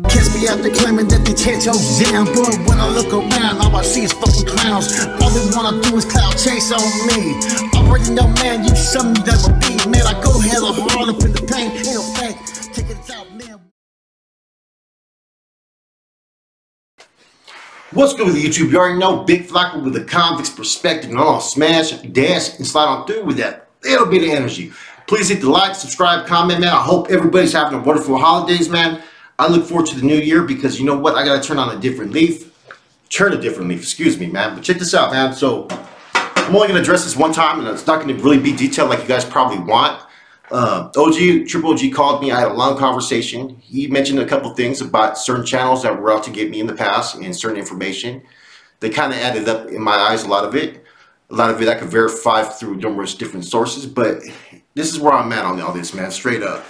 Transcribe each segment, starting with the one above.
Catch me out there claiming that they 10 toes down, but when I look around, all I see is fucking clowns. All they wanna do is cloud chase on me. Already know, man, you something that would be. Man, I go hella hard up in the paint, ain't no fake. Take it out, man. What's good with YouTube? You already know Big Flacco with a convict's perspective, and I'm gonna smash, dash, and slide on through with that little bit of energy. Please hit the like, subscribe, comment, man. I hope everybody's having a wonderful holidays, man. I look forward to the new year because you know what? I gotta turn a different leaf, excuse me, man. But check this out, man. So I'm only gonna address this one time, and it's not gonna really be detailed like you guys probably want. Triple OG called me. I had a long conversation. He mentioned a couple things about certain channels that were out to get me in the past and certain information. They kind of added up in my eyes, a lot of it I could verify through numerous different sources. But this is where I'm at on all this, man. Straight up,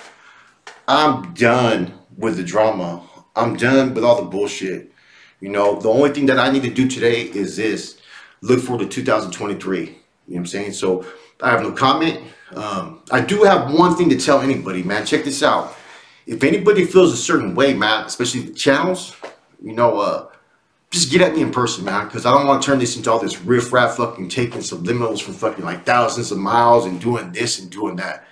I'm done with the drama. I'm done with all the bullshit. You know, the only thing that I need to do today is this: look forward to 2023. You know what I'm saying? So I have no comment. I do have one thing to tell anybody, man. Check this out. If anybody feels a certain way, man, especially the channels, you know, just get at me in person, man, because I don't want to turn this into all this riff-raff fucking taking subliminals from fucking like thousands of miles and doing this and doing that.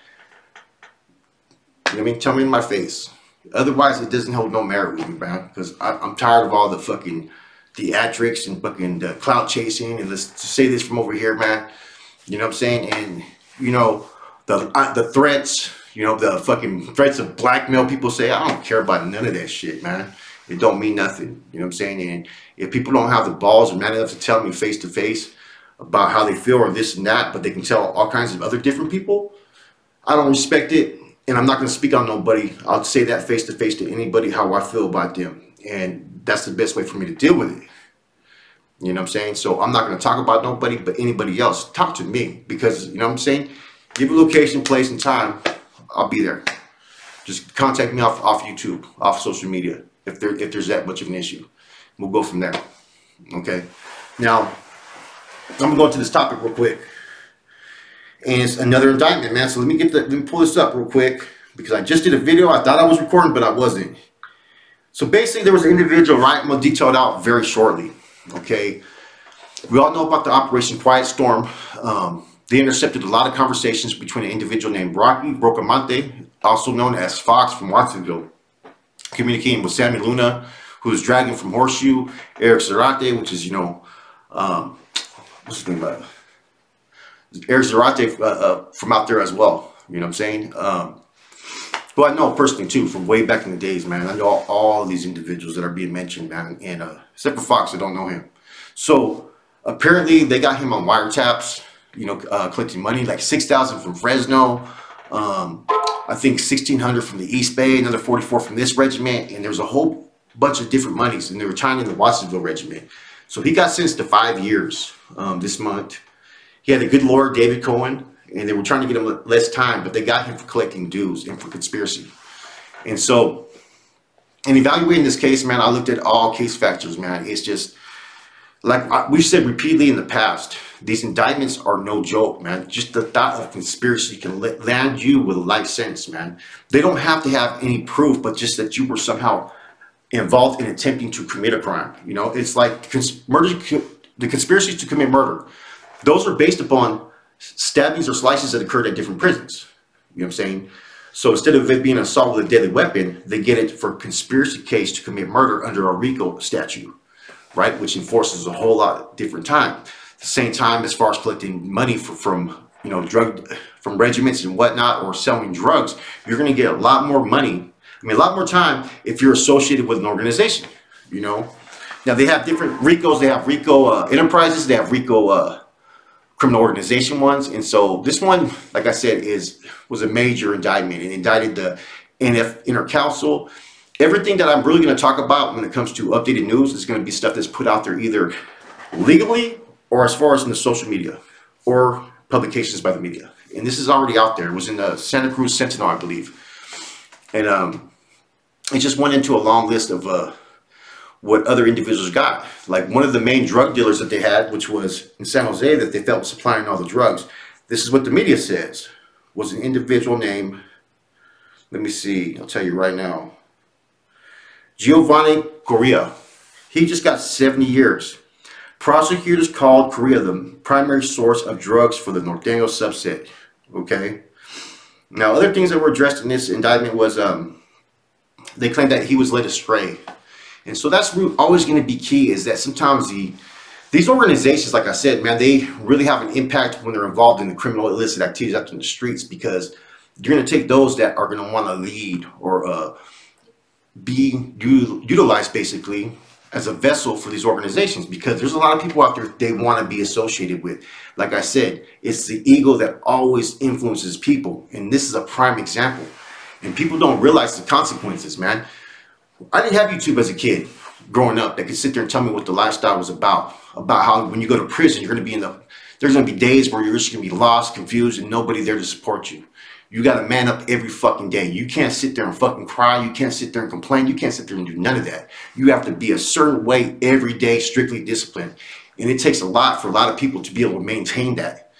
You know what I mean? Tell me in my face. Otherwise, it doesn't hold no merit with me, man, because I'm tired of all the fucking theatrics and fucking the clout chasing. And let's say this from over here, man. You know what I'm saying? And, you know, the threats, you know, the fucking threats of blackmail people say, I don't care about none of that shit, man. It don't mean nothing. You know what I'm saying? And if people don't have the balls or man enough to tell me face to face about how they feel or this and that, but they can tell all kinds of other different people, I don't respect it. And I'm not going to speak on nobody. I'll say that face to face to anybody how I feel about them. And that's the best way for me to deal with it. You know what I'm saying? So I'm not going to talk about nobody but anybody else. Talk to me because, you know what I'm saying? Give a location, place, and time. I'll be there. Just contact me off YouTube, off social media, if there's that much of an issue. We'll go from there. Okay? Now, I'm going to go into this topic real quick. And it's another indictment, man. So let me pull this up real quick because I just did a video. I thought I was recording, but I wasn't. So basically, there was an individual, right? I'm going to detail it out very shortly. Okay? We all know about the Operation Quiet Storm. They intercepted a lot of conversations between an individual named Rocky Brocamante, also known as Fox from Watsonville, communicating with Sammy Luna, who was dragging from Horseshoe, Eric Zarate, which is, you know, what's his name? Eric Zarate from out there as well. You know what I'm saying? Who I know personally too from way back in the days, man. I know all these individuals that are being mentioned, man. And except for Fox, I don't know him. So apparently they got him on wiretaps, you know, collecting money, like $6,000 from Fresno. I think 1,600 from the East Bay, another 44 from this regiment. And there's a whole bunch of different monies. And they were tying in the Watsonville regiment. So he got sentenced to 5 years this month. He had a good lawyer, David Cohen, and they were trying to get him less time, but they got him for collecting dues and for conspiracy. And so, in evaluating this case, man, I looked at all case factors, man. It's just, like we've said repeatedly in the past, these indictments are no joke, man. Just the thought of conspiracy can land you with a life sentence, man. They don't have to have any proof, but just that you were somehow involved in attempting to commit a crime. You know, it's like the conspiracy to commit murder. Those are based upon stabbings or slices that occurred at different prisons. You know what I'm saying? So instead of it being assault with a deadly weapon, they get it for a conspiracy case to commit murder under a RICO statute, right? Which enforces a whole lot different time. At the same time, as far as collecting money from you know, from regiments and whatnot, or selling drugs, you're going to get a lot more money. I mean, a lot more time if you're associated with an organization, you know? Now, they have different RICOs. They have RICO Enterprises. They have RICO criminal organization ones. And so this one, like I said, was a major indictment. It indicted the NF Inner Council. Everything that I'm really going to talk about when it comes to updated news is going to be stuff that's put out there either legally or as far as in the social media or publications by the media. And this is already out there. It was in the Santa Cruz Sentinel, I believe. And it just went into a long list of what other individuals got. Like one of the main drug dealers that they had, which was in San Jose, that they felt was supplying all the drugs. This is what the media says, was an individual named, let me see, I'll tell you right now. Giovanni Correa. He just got 70 years. Prosecutors called Correa the primary source of drugs for the norteño subset. Okay. Now, other things that were addressed in this indictment was they claimed that he was led astray. And so that's always going to be key, is that sometimes these organizations, like I said, man, they really have an impact when they're involved in the criminal illicit activities out in the streets, because you're going to take those that are going to want to lead or be utilized basically as a vessel for these organizations, because there's a lot of people out there they want to be associated with. Like I said, it's the ego that always influences people, and this is a prime example. And people don't realize the consequences, man. I didn't have YouTube as a kid growing up that could sit there and tell me what the lifestyle was about how when you go to prison, you're going to be there's going to be days where you're just going to be lost, confused, and nobody there to support you. You got to man up every fucking day. You can't sit there and fucking cry. You can't sit there and complain. You can't sit there and do none of that. You have to be a certain way every day, strictly disciplined. And it takes a lot for a lot of people to be able to maintain that,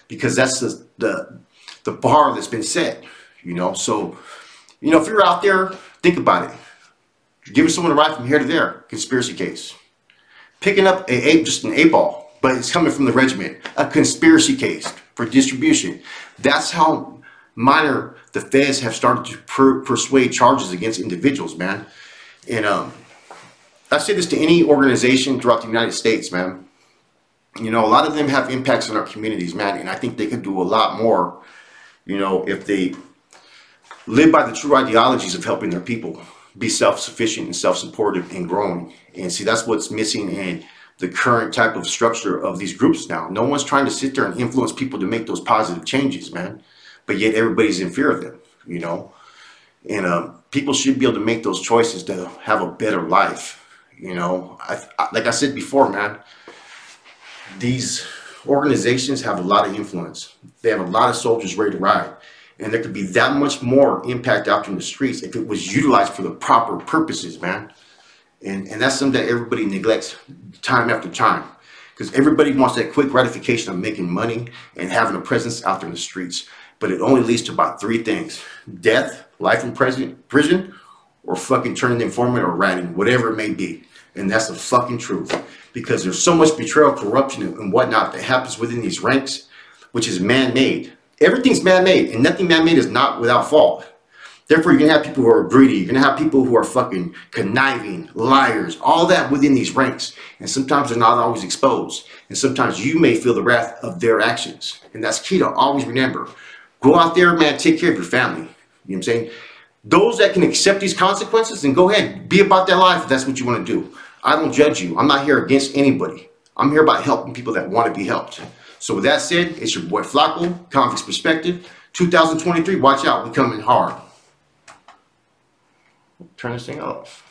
because that's the bar that's been set, you know. So, you know, if you're out there, think about it. You're giving someone a ride from here to there, conspiracy case. Picking up just an 8-ball, but it's coming from the regiment, a conspiracy case for distribution. That's how minor the feds have started to persuade charges against individuals, man. And I say this to any organization throughout the United States, man. You know, a lot of them have impacts on our communities, man, and I think they could do a lot more, you know, if they live by the true ideologies of helping their people be self-sufficient and self-supportive and growing. And see, that's what's missing in the current type of structure of these groups now. No one's trying to sit there and influence people to make those positive changes, man. But yet everybody's in fear of them, you know. And people should be able to make those choices to have a better life, you know. Like I said before, man, these organizations have a lot of influence. They have a lot of soldiers ready to ride. And there could be that much more impact out in the streets if it was utilized for the proper purposes, man. And that's something that everybody neglects time after time, because everybody wants that quick gratification of making money and having a presence out there in the streets. But it only leads to about 3 things: death, life in prison, or fucking turning the informant or ratting, whatever it may be. And that's the fucking truth, because there's so much betrayal, corruption, and whatnot that happens within these ranks, which is man-made. Everything's man-made, and nothing man-made is not without fault. Therefore, you're going to have people who are greedy. You're going to have people who are fucking conniving, liars, all that within these ranks. And sometimes they're not always exposed. And sometimes you may feel the wrath of their actions. And that's key to always remember. Go out there, man, take care of your family. You know what I'm saying? Those that can accept these consequences, then go ahead, be about that life if that's what you want to do. I don't judge you. I'm not here against anybody. I'm here about helping people that want to be helped. So with that said, it's your boy Flacco, Convict's Perspective. 2023, watch out, we coming hard. Turn this thing off.